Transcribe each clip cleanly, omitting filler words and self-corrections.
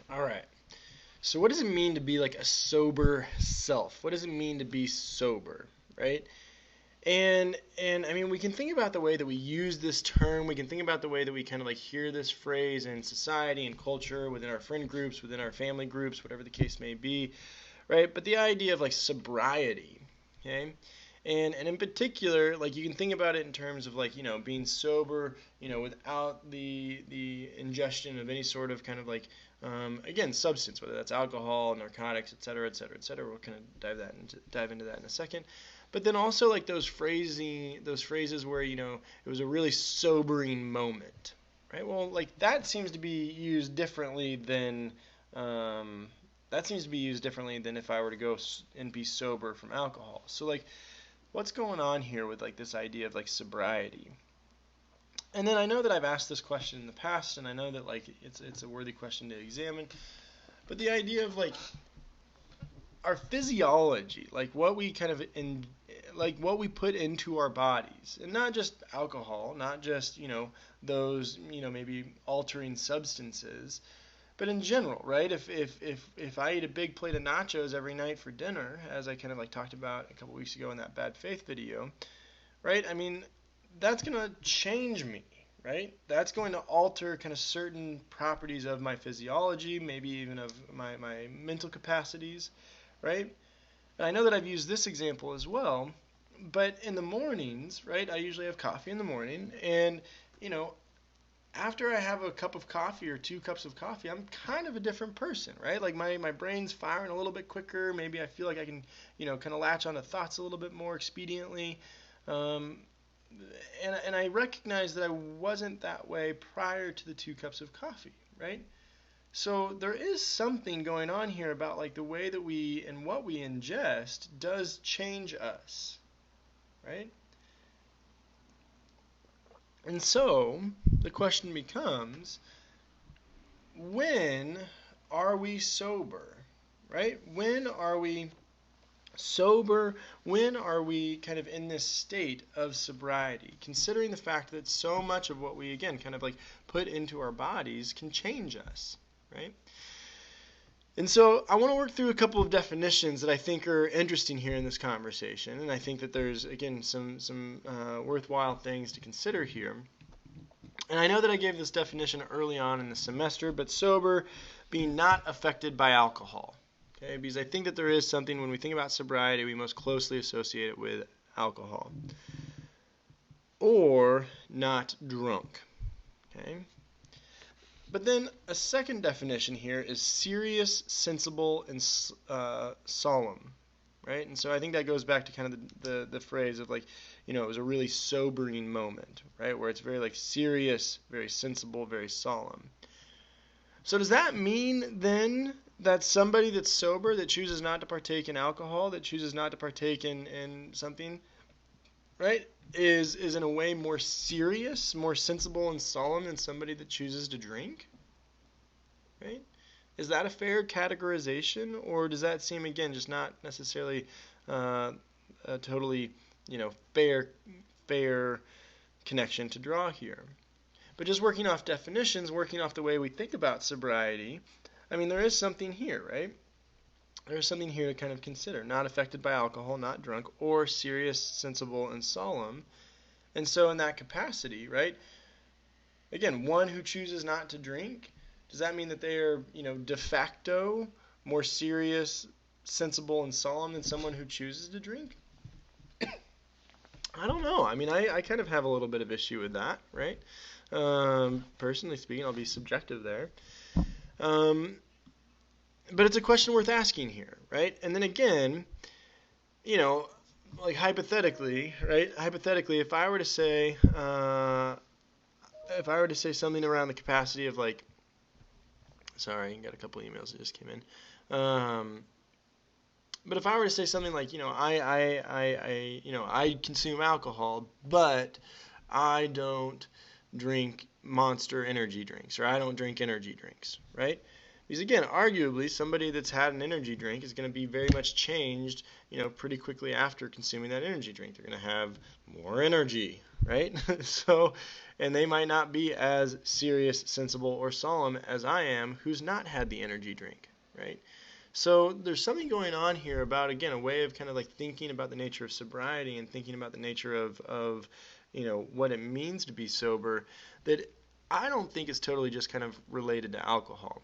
All right. So what does it mean to be like a sober self? What does it mean to be sober, right? And I mean, we can think about the way that we use this term. We can think about the way that we kind of like hear this phrase in society and culture, within our friend groups, within our family groups, whatever the case may be, right? But the idea of like sobriety, okay? And in particular, like you can think about it in terms of like, being sober, without the ingestion of any sort of kind of like again, substance, whether that's alcohol, narcotics, et cetera, et cetera, et cetera. We'll kind of dive into that in a second. But then also like those phrases where it was a really sobering moment, right? Well, like that seems to be used differently than um, if I were to go and be sober from alcohol. So like, what's going on here with like this idea of like sobriety? And then I know that I've asked this question in the past, and I know that like it's a worthy question to examine. But the idea of like our physiology, like what we kind of like what we put into our bodies, and not just alcohol, not just those maybe altering substances, but in general, right? If I eat a big plate of nachos every night for dinner, as I kind of like talked about a couple weeks ago in that bad faith video, right? I mean, that's going to change me, right? That's going to alter kind of certain properties of my physiology, maybe even of my mental capacities, right? And I know that I've used this example as well, but in the mornings, right, I usually have coffee in the morning, and, you know, after I have a cup of coffee or 2 cups of coffee, I'm kind of a different person, right? Like my brain's firing a little bit quicker. Maybe I feel like I can, kind of latch onto thoughts a little bit more expediently. Um, and I recognize that I wasn't that way prior to the 2 cups of coffee, right? So there is something going on here about like the way that we and what we ingest does change us, right? And so the question becomes, when are we sober, right? When are we sober? When are we kind of in this state of sobriety? Considering the fact that so much of what we, again, kind of like put into our bodies can change us, right? And so I want to work through a couple of definitions that I think are interesting here in this conversation, and I think that there's again some worthwhile things to consider here. And I know that I gave this definition early on in the semester, but sober being not affected by alcohol. Okay, because I think that there is something when we think about sobriety, we most closely associate it with alcohol. Or not drunk. Okay. But then a second definition here is serious, sensible, and solemn, right? And so I think that goes back to kind of the phrase of like, it was a really sobering moment, right? Where it's very like serious, very sensible, very solemn. So does that mean then that somebody that's sober, that chooses not to partake in alcohol, that chooses not to partake in something, right, is in a way more serious, more sensible and solemn than somebody that chooses to drink, right? Is that a fair categorization, or does that seem again just not necessarily a totally fair connection to draw here? But just working off definitions, working off the way we think about sobriety, I mean, there is something here, right? There's something here to kind of consider. Not affected by alcohol, not drunk, or serious, sensible, and solemn. And so in that capacity, right, again, one who chooses not to drink, does that mean that they are, de facto more serious, sensible, and solemn than someone who chooses to drink? I don't know. I mean, I kind of have a little bit of issue with that, right? Personally speaking, I'll be subjective there. But it's a question worth asking here, right? And then again, like hypothetically, right? Hypothetically, if I were to say something around the capacity of like, sorry, got a couple emails that just came in. But if I were to say something like, I consume alcohol, but I don't drink Monster energy drinks, or I don't drink energy drinks, right? Because again, arguably, somebody that's had an energy drink is going to be very much changed, pretty quickly after consuming that energy drink. They're going to have more energy, right? So, and they might not be as serious, sensible, or solemn as I am, who's not had the energy drink, right? So there's something going on here about, again, a way of kind of like thinking about the nature of sobriety and thinking about the nature of what it means to be sober that I don't think is totally just kind of related to alcohol.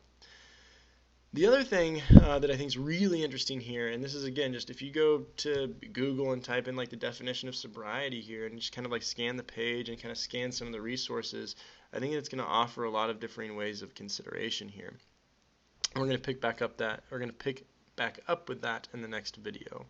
The other thing that I think is really interesting here, and this is again just if you go to Google and type in like the definition of sobriety here and just kind of like scan the page and kind of scan some of the resources, I think it's going to offer a lot of differing ways of consideration here. We're going to pick back up with that in the next video.